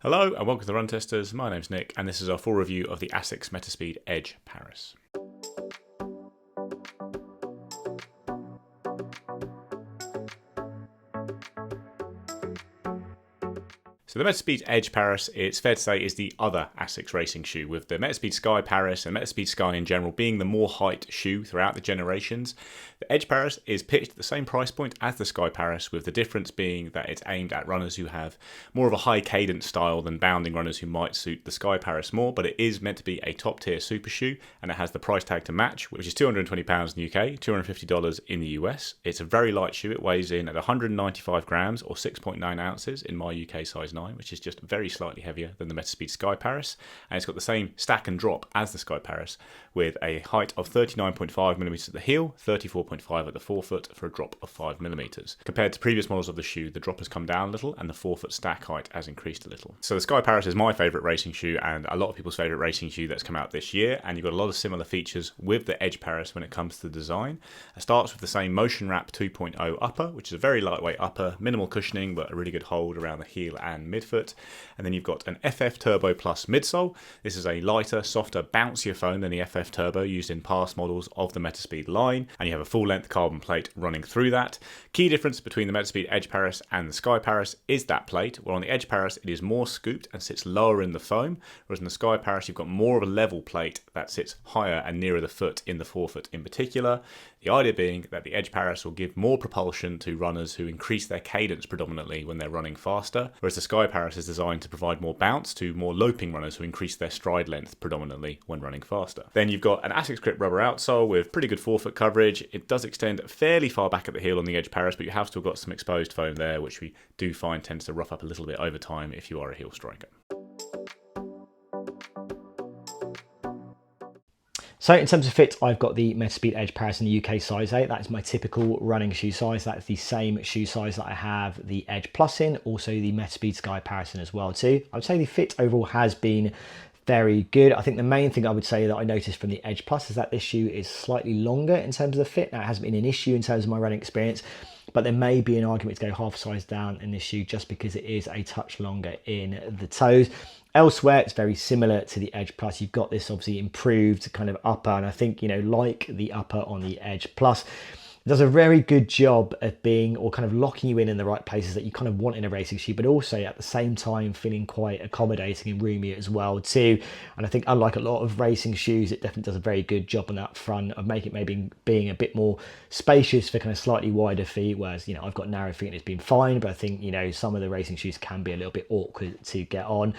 Hello and welcome to the Run Testers. My name's Nick and this is our full review of the Asics Metaspeed Edge Paris. So the Metaspeed Edge Paris, it's fair to say, is the other Asics racing shoe, with the Metaspeed Sky Paris and Metaspeed Sky in general being the more hyped shoe throughout the generations. The Edge Paris is pitched at the same price point as the Sky Paris, with the difference being that it's aimed at runners who have more of a high cadence style than bounding runners who might suit the Sky Paris more, but it is meant to be a top tier super shoe and it has the price tag to match, which is £220 in the UK, $250 in the US. It's a very light shoe. It weighs in at 195 grams or 6.9 ounces in my UK size 9. Which is just very slightly heavier than the Metaspeed Sky Paris, and it's got the same stack and drop as the Sky Paris, with a height of 39.5mm at the heel, 34.5 at the forefoot for a drop of 5mm. Compared to previous models of the shoe, the drop has come down a little and the forefoot stack height has increased a little. So the Sky Paris is my favourite racing shoe and a lot of people's favourite racing shoe that's come out this year, and you've got a lot of similar features with the Edge Paris when it comes to the design. It starts with the same Motion Wrap 2.0 upper, which is a very lightweight upper, minimal cushioning but a really good hold around the heel and midfoot. And then you've got an FF Turbo Plus midsole. This is a lighter, softer, bouncier foam than the FF Turbo used in past models of the Metaspeed line, and you have a full length carbon plate running through that. Key difference between the Metaspeed Edge Paris and the Sky Paris is that plate, where on the Edge Paris it is more scooped and sits lower in the foam, whereas in the Sky Paris you've got more of a level plate that sits higher and nearer the foot, in the forefoot in particular. The idea being that the Edge Paris will give more propulsion to runners who increase their cadence predominantly when they're running faster, whereas the Sky Paris is designed to provide more bounce to more loping runners who increase their stride length predominantly when running faster. Then you've got an Asics Grip rubber outsole with pretty good forefoot coverage. It does extend fairly far back at the heel on the Edge Paris, but you have still got some exposed foam there, which we do find tends to rough up a little bit over time if you are a heel striker. So in terms of fit, I've got the Metaspeed Edge Paris in the UK size 8. That is my typical running shoe size. That's the same shoe size that I have the Edge Plus in, also the Metaspeed Sky Paris in as well too. I would say the fit overall has been very good. I think the main thing I would say that I noticed from the Edge Plus is that this shoe is slightly longer in terms of the fit. Now, it hasn't been an issue in terms of my running experience, but there may be an argument to go half size down in this shoe just because it is a touch longer in the toes. Elsewhere, it's very similar to the Edge Plus. You've got this obviously improved kind of upper, and I think, you know, like the upper on the Edge Plus, it does a very good job of being, or kind of locking you in the right places that you kind of want in a racing shoe, but also at the same time feeling quite accommodating and roomy as well too. And I think unlike a lot of racing shoes, it definitely does a very good job on that front of making it maybe being a bit more spacious for kind of slightly wider feet, whereas, you know, I've got narrow feet and it's been fine, but I think, you know, some of the racing shoes can be a little bit awkward to get on.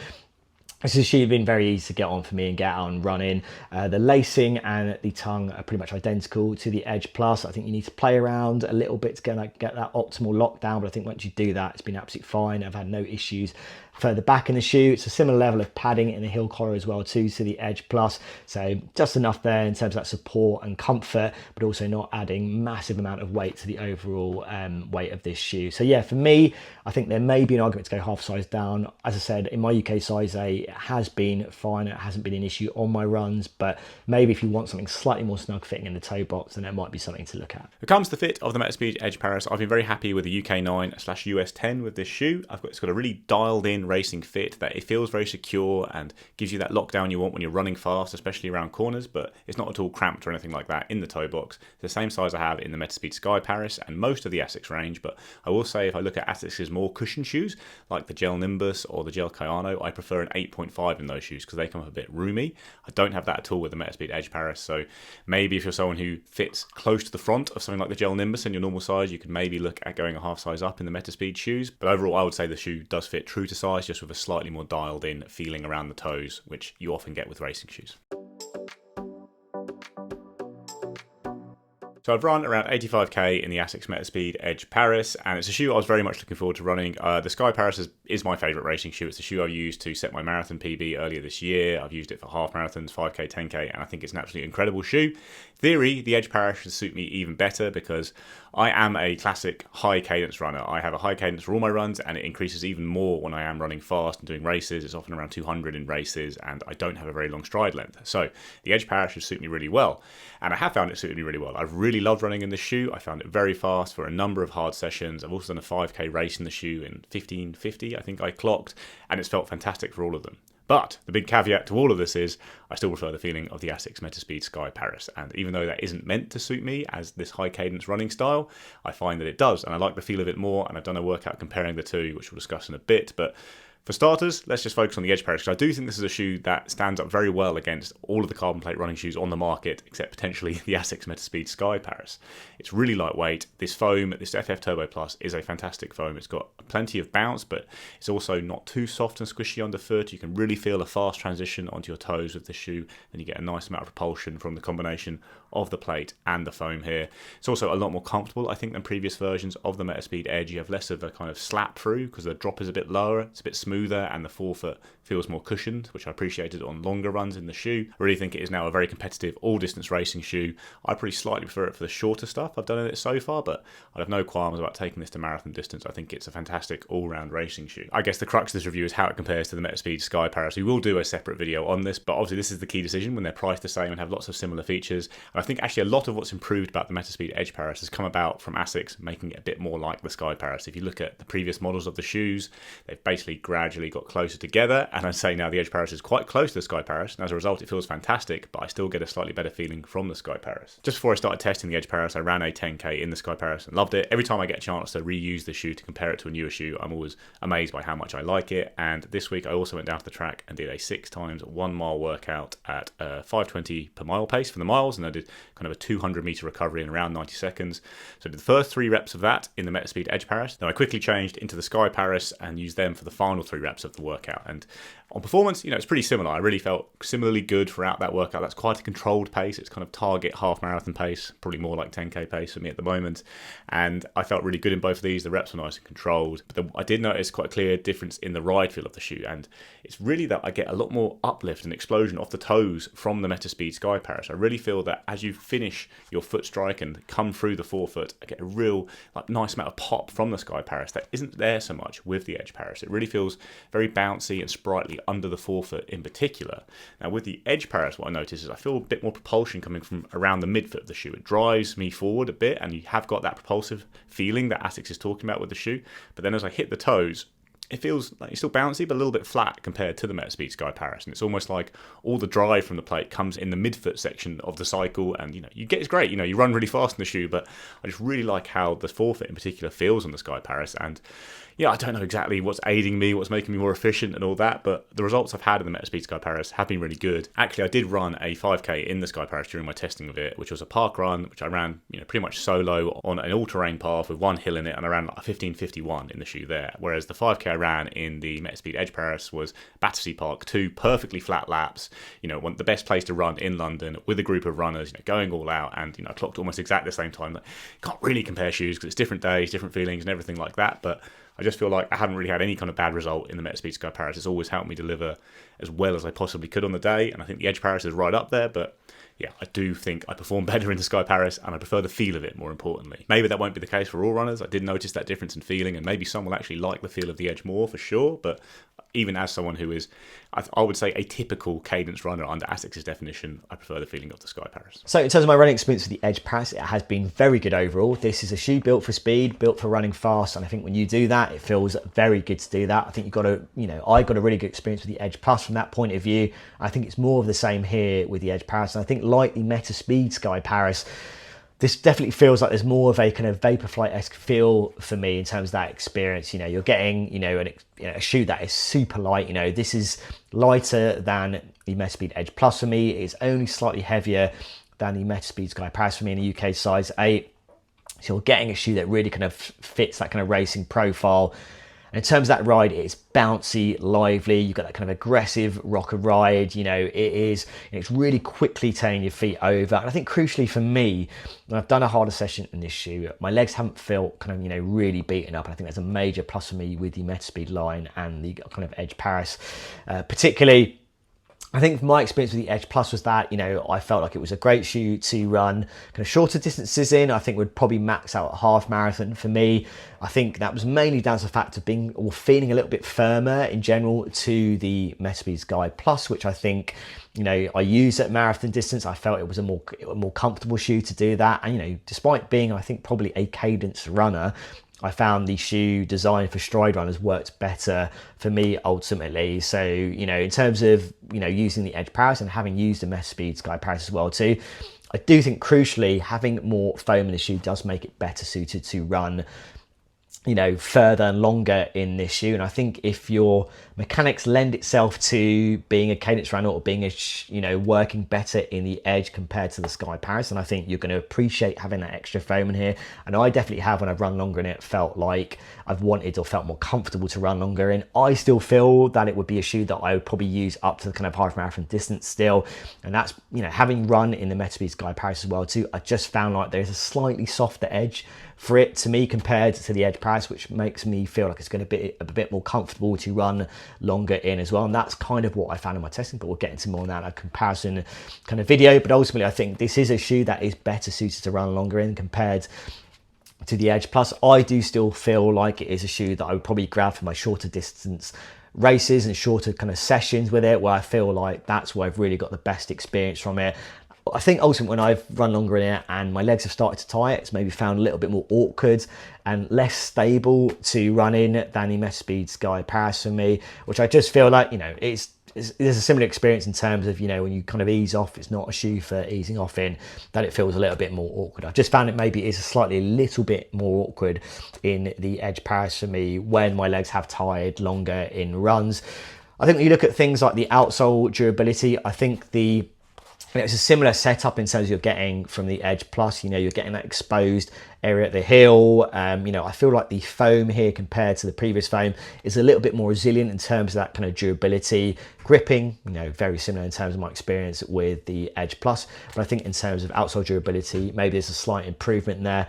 This has been very easy to get on for me and get out and run in. The lacing and the tongue are pretty much identical to the Edge Plus. I think you need to play around a little bit to get that optimal lockdown, but I think once you do that, it's been absolutely fine. I've had no issues further back in the shoe. It's a similar level of padding in the heel collar as well too to the Edge Plus, so just enough there in terms of that support and comfort, but also not adding massive amount of weight to the overall weight of this shoe. So yeah, for me, I think there may be an argument to go half size down. As I said, in my UK size 8, it has been fine. It hasn't been an issue on my runs, but maybe if you want something slightly more snug fitting in the toe box, then that might be something to look at. When it comes to the fit of the Metaspeed Edge Paris, I've been very happy with the UK 9/US 10 with this shoe. It's got a really dialed in racing fit that it feels very secure and gives you that lockdown you want when you're running fast, especially around corners, but it's not at all cramped or anything like that in the toe box. It's the same size I have in the Metaspeed Sky Paris and most of the Asics range, but I will say if I look at Asics' more cushion shoes like the Gel Nimbus or the Gel Kayano, I prefer an 8.5 in those shoes because they come up a bit roomy. I don't have that at all with the Metaspeed Edge Paris, so maybe if you're someone who fits close to the front of something like the Gel Nimbus in your normal size, you could maybe look at going a half size up in the Metaspeed shoes, but overall I would say the shoe does fit true to size, just with a slightly more dialed in feeling around the toes, which you often get with racing shoes. So I've run around 85k in the Asics Metaspeed Edge Paris, and it's a shoe I was very much looking forward to running. The Sky Paris is my favourite racing shoe. It's a shoe I've used to set my marathon PB earlier this year. I've used it for half marathons, 5k, 10k, and I think it's an absolutely incredible shoe. In theory, the Edge Paris should suit me even better because I am a classic high cadence runner. I have a high cadence for all my runs, and it increases even more when I am running fast and doing races. It's often around 200 in races, and I don't have a very long stride length. So the Edge Paris should suit me really well, and I have found it suited me really well. I've really loved running in this shoe. I found it very fast for a number of hard sessions. I've also done a 5k race in the shoe in 15:50, I think I clocked, and it's felt fantastic for all of them. But the big caveat to all of this is I still prefer the feeling of the Asics Metaspeed Sky Paris. And even though that isn't meant to suit me as this high cadence running style, I find that it does. And I like the feel of it more. And I've done a workout comparing the two, which we'll discuss in a bit. But for starters, let's just focus on the Edge Paris, because I do think this is a shoe that stands up very well against all of the carbon plate running shoes on the market, except potentially the Asics Metaspeed Sky Paris. It's really lightweight. This foam, this FF Turbo Plus, is a fantastic foam. It's got plenty of bounce, but it's also not too soft and squishy underfoot. You can really feel a fast transition onto your toes with this shoe, and you get a nice amount of propulsion from the combination of the plate and the foam here. It's also a lot more comfortable, I think, than previous versions of the Metaspeed Edge. You have less of a kind of slap through because the drop is a bit lower, it's a bit smoother, and the forefoot feels more cushioned, which I appreciated on longer runs in the shoe. I really think it is now a very competitive all-distance racing shoe. I pretty slightly prefer it for the shorter stuff I've done in it so far, but I have no qualms about taking this to marathon distance. I think it's a fantastic all-round racing shoe. I guess the crux of this review is how it compares to the Metaspeed Sky Paris. We will do a separate video on this, but obviously this is the key decision when they're priced the same and have lots of similar features. And I think actually a lot of what's improved about the Metaspeed Edge Paris has come about from Asics making it a bit more like the Sky Paris. If you look at the previous models of the shoes, they've basically gradually got closer together, and I'd say now the Edge Paris is quite close to the Sky Paris, and as a result it feels fantastic, but I still get a slightly better feeling from the Sky Paris. Just before I started testing the Edge Paris, I ran a 10k in the Sky Paris and loved it. Every time I get a chance to reuse the shoe to compare it to a newer shoe, I'm always amazed by how much I like it. And this week I also went down to the track and did a 6 times 1 mile workout at 5:20 per mile pace for the miles, and I did kind of a 200 meter recovery in around 90 seconds. So I did the first 3 reps of that in the Metaspeed Edge Paris. Then I quickly changed into the Sky Paris and used them for the final 3 reps of the workout. And on performance, it's pretty similar. I really felt similarly good throughout that workout. That's quite a controlled pace. It's kind of target half marathon pace, probably more like 10k pace for me at the moment. And I felt really good in both of these. The reps were nice and controlled. But I did notice quite a clear difference in the ride feel of the shoe. And it's really that I get a lot more uplift and explosion off the toes from the Metaspeed Sky Paris. I really feel that as you finish your foot strike and come through the forefoot, I get a real nice amount of pop from the Sky Paris that isn't there so much with the Edge Paris. It really feels very bouncy and sprightly under the forefoot in particular. Now with the Edge Paris, what I notice is I feel a bit more propulsion coming from around the midfoot of the shoe. It drives me forward a bit, and you have got that propulsive feeling that Asics is talking about with the shoe. But then as I hit the toes, it feels like it's still bouncy, but a little bit flat compared to the Metaspeed Sky Paris. And it's almost like all the drive from the plate comes in the midfoot section of the cycle. And, it's great. You run really fast in the shoe, but I just really like how the forefoot in particular feels on the Sky Paris. And I don't know exactly what's aiding me, what's making me more efficient and all that, but the results I've had in the Metaspeed Sky Paris have been really good. Actually, I did run a 5k in the Sky Paris during my testing of it, which was a park run, which I ran, pretty much solo on an all-terrain path with one hill in it, and I ran a 15:51 in the shoe there. Whereas the 5k I ran in the Metaspeed Edge Paris was Battersea Park, 2 perfectly flat laps, the best place to run in London with a group of runners, going all out, and I clocked almost exactly the same time. Can't really compare shoes because it's different days, different feelings and everything like that, but I just feel like I haven't really had any kind of bad result in the Metaspeed Sky Paris. It's always helped me deliver as well as I possibly could on the day, and I think the Edge Paris is right up there, but I do think I perform better in the Sky Paris, and I prefer the feel of it more importantly. Maybe that won't be the case for all runners. I did notice that difference in feeling, and maybe some will actually like the feel of the Edge more for sure, but even as someone who is, I would say, a typical cadence runner under Asics' definition, I prefer the feeling of the Sky Paris. So in terms of my running experience with the Edge Paris, it has been very good overall. This is a shoe built for speed, built for running fast, and I think when you do that, it feels very good to do that. I think I got a really good experience with the Edge Plus from that point of view. I think it's more of the same here with the Edge Paris, and I think like the Metaspeed Sky Paris, this definitely feels like there's more of a kind of Vaporflight-esque feel for me in terms of that experience. You're getting, a shoe that is super light. This is lighter than the Metaspeed Edge Plus for me. It's only slightly heavier than the Metaspeed Sky Paris for me in the UK size 8. So you're getting a shoe that really kind of fits that kind of racing profile. And in terms of that ride, it's bouncy, lively. You've got that kind of aggressive rocker ride. It's really quickly turning your feet over. And I think crucially for me, when I've done a harder session in this shoe, my legs haven't felt kind of, really beaten up. And I think that's a major plus for me with the Metaspeed line and the kind of Edge Paris, particularly I think my experience with the Edge Plus was that, I felt like it was a great shoe to run kind of shorter distances in. I think would probably max out a half marathon for me. I think that was mainly down to the fact of being or feeling a little bit firmer in general to the Metaspeed Sky Plus, which I think, I used at marathon distance. I felt it was a more comfortable shoe to do that. And, despite being, I think, probably a cadence runner, I found the shoe designed for stride runners worked better for me ultimately. So, in terms of, using the Edge Paris and having used the Metaspeed Sky Paris as well too, I do think crucially having more foam in the shoe does make it better suited to run further and longer in this shoe. And I think if your mechanics lend itself to being a cadence runner or being working better in the Edge compared to the Sky Paris, and I think you're going to appreciate having that extra foam in here. And I definitely have, when I've run longer in it, felt like I've wanted or felt more comfortable to run longer in. I still feel that it would be a shoe that I would probably use up to the kind of half marathon distance still. And that's, having run in the Metaspeed Sky Paris as well too, I just found like there's a slightly softer edge for it to me compared to the Edge Paris, which makes me feel like it's going to be a bit more comfortable to run longer in as well. And that's kind of what I found in my testing, but we'll get into more on that in a comparison kind of video. But ultimately, I think this is a shoe that is better suited to run longer in compared to the Edge Plus. I do still feel like it is a shoe that I would probably grab for my shorter distance races and shorter kind of sessions with it, where I feel like that's where I've really got the best experience from it. I think ultimately when I've run longer in it and my legs have started to tie it, it's maybe found a little bit more awkward and less stable to run in than the Metaspeed Sky Paris for me, which I just feel like, there's a similar experience in terms of, when you kind of ease off, it's not a shoe for easing off in, that it feels a little bit more awkward. I've just found it maybe is a little bit more awkward in the Edge Paris for me when my legs have tied longer in runs. I think when you look at things like the outsole durability, I think it's a similar setup in terms of you're getting from the Edge Plus. You're getting that exposed area at the heel. I feel like the foam here compared to the previous foam is a little bit more resilient in terms of that kind of durability. Gripping, very similar in terms of my experience with the Edge Plus. But I think in terms of outsole durability, maybe there's a slight improvement there.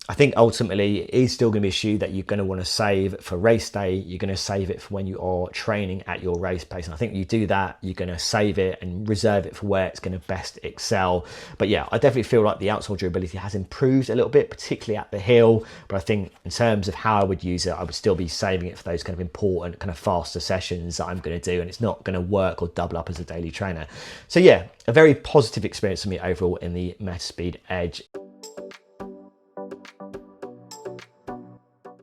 I think ultimately it is still going to be a shoe that you're going to want to save for race day. You're going to save it for when you are training at your race pace. And I think when you do that, you're going to save it and reserve it for where it's going to best excel. But yeah, I definitely feel like the outsole durability has improved a little bit, particularly at the heel. But I think in terms of how I would use it, I would still be saving it for those kind of important, kind of faster sessions that I'm going to do. And it's not going to work or double up as a daily trainer. So yeah, a very positive experience for me overall in the Metaspeed Edge.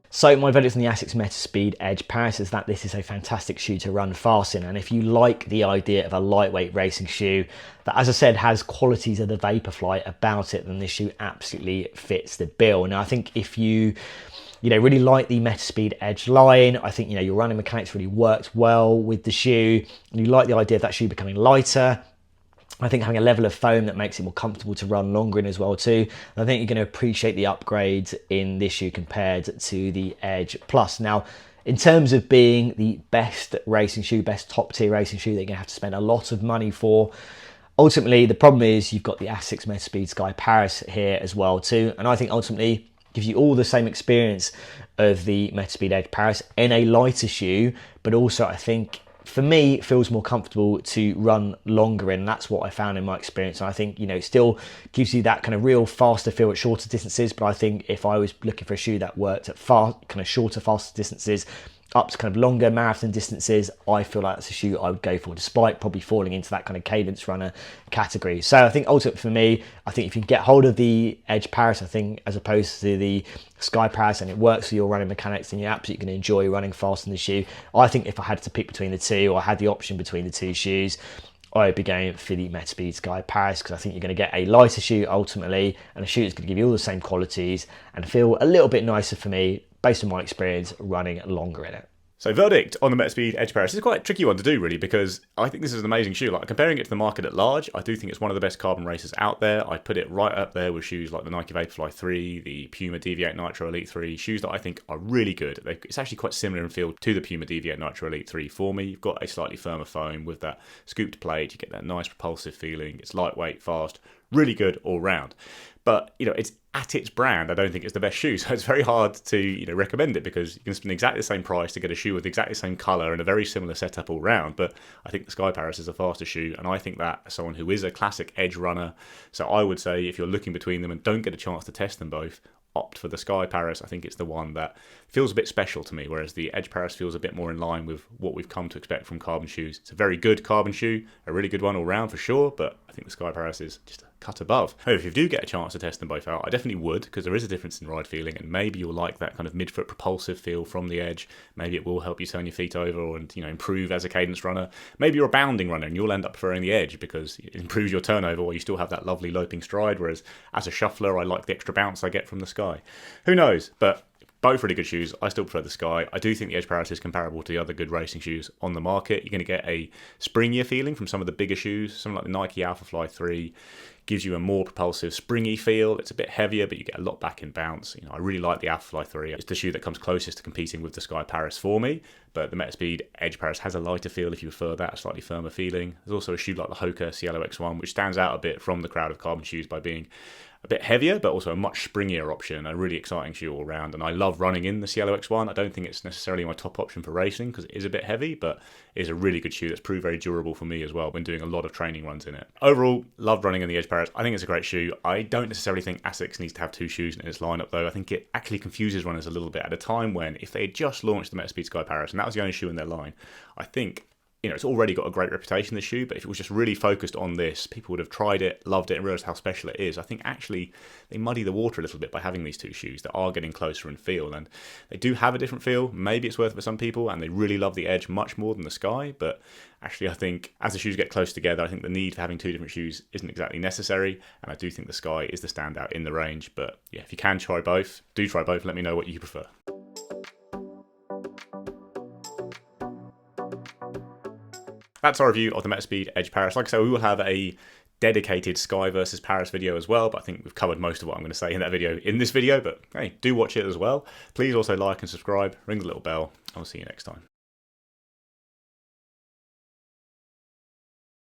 So my verdict on the Asics Metaspeed Edge Paris is that this is a fantastic shoe to run fast in. And if you like the idea of a lightweight racing shoe that, as I said, has qualities of the Vaporfly about it, then this shoe absolutely fits the bill. Now, I think if you really like the Metaspeed Edge line, I think, your running mechanics really worked well with the shoe, and you like the idea of that shoe becoming lighter, I think having a level of foam that makes it more comfortable to run longer in as well too. And I think you're going to appreciate the upgrades in this shoe compared to the Edge Plus. Now, in terms of being the best racing shoe, best top tier racing shoe that you're going to have to spend a lot of money for, ultimately the problem is you've got the Asics Metaspeed Sky Paris here as well too. And I think ultimately gives you all the same experience of the Metaspeed Edge Paris in a lighter shoe, but also I think for me, it feels more comfortable to run longer in. That's what I found in my experience. And I think, it still gives you that kind of real faster feel at shorter distances. But I think if I was looking for a shoe that worked at kind of shorter, faster distances, up to kind of longer marathon distances, I feel like that's a shoe I would go for, despite probably falling into that kind of cadence runner category. So I think ultimately for me, I think if you get hold of the Edge Paris, I think as opposed to the Sky Paris, and it works for your running mechanics, then you're absolutely going to enjoy running fast in the shoe. I think if I had to pick between the two, or I had the option between the two shoes, I would be going for the Metaspeed Sky Paris, because I think you're going to get a lighter shoe ultimately, and a shoe that's going to give you all the same qualities and feel a little bit nicer for me, based on my experience running longer in it. So verdict on the Metaspeed Edge Paris is quite a tricky one to do really, because I think this is an amazing shoe. Like, comparing it to the market at large, I do think it's one of the best carbon racers out there. I'd put it right up there with shoes like the Nike Vaporfly 3, the Puma Deviate Nitro Elite 3, shoes that I think are really good. It's actually quite similar in feel to the Puma Deviate Nitro Elite 3 for me. You've got a slightly firmer foam with that scooped plate, you get that nice propulsive feeling. It's lightweight, fast, Really good all round. But, it's at its brand, I don't think it's the best shoe. So it's very hard to, recommend it, because you can spend exactly the same price to get a shoe with exactly the same colour and a very similar setup all round. But I think the Sky Paris is a faster shoe, and I think that as someone who is a classic edge runner, so I would say if you're looking between them and don't get a chance to test them both, opt for the Sky Paris. I think it's the one that feels a bit special to me, whereas the Edge Paris feels a bit more in line with what we've come to expect from carbon shoes. It's a very good carbon shoe, a really good one all round for sure, but I think the Sky Paris is just a cut above. However, if you do get a chance to test them both out, I definitely would, because there is a difference in ride feeling, and maybe you'll like that kind of midfoot propulsive feel from the Edge. Maybe it will help you turn your feet over and improve as a cadence runner. Maybe you're a bounding runner and you'll end up preferring the Edge because it improves your turnover while you still have that lovely loping stride, whereas as a shuffler I like the extra bounce I get from the Sky. Who knows? But both really good shoes. I still prefer the Sky. I do think the Edge Paris is comparable to the other good racing shoes on the market. You're going to get a springier feeling from some of the bigger shoes. Something like the Nike Alpha Fly 3 gives you a more propulsive, springy feel. It's a bit heavier, but you get a lot back in bounce. I really like the Alpha Fly 3. It's the shoe that comes closest to competing with the Sky Paris for me, but the Metaspeed Edge Paris has a lighter feel if you prefer that, a slightly firmer feeling. There's also a shoe like the Hoka Cielo X1, which stands out a bit from the crowd of carbon shoes by being a bit heavier, but also a much springier option, a really exciting shoe all round. And I love running in the Cielo X1. I don't think it's necessarily my top option for racing because it is a bit heavy, but it is a really good shoe that's proved very durable for me as well when doing a lot of training runs in it. Overall, love running in the Edge Paris. I think it's a great shoe. I don't necessarily think Asics needs to have two shoes in its lineup though. I think it actually confuses runners a little bit at a time when, if they had just launched the Metaspeed Sky Paris and that was the only shoe in their line, I think it's already got a great reputation, this shoe, but if it was just really focused on this, people would have tried it, loved it, and realised how special it is. I think actually they muddy the water a little bit by having these two shoes that are getting closer in feel, and they do have a different feel. Maybe it's worth it for some people, and they really love the Edge much more than the Sky, but actually I think as the shoes get close together, I think the need for having two different shoes isn't exactly necessary, and I do think the Sky is the standout in the range. But yeah, if you can try both, do try both. Let me know what you prefer. That's our review of the Metaspeed Edge Paris. Like I said, we will have a dedicated Sky versus Paris video as well, but I think we've covered most of what I'm going to say in that video in this video, but hey, do watch it as well. Please also like and subscribe, ring the little bell, and I'll see you next time.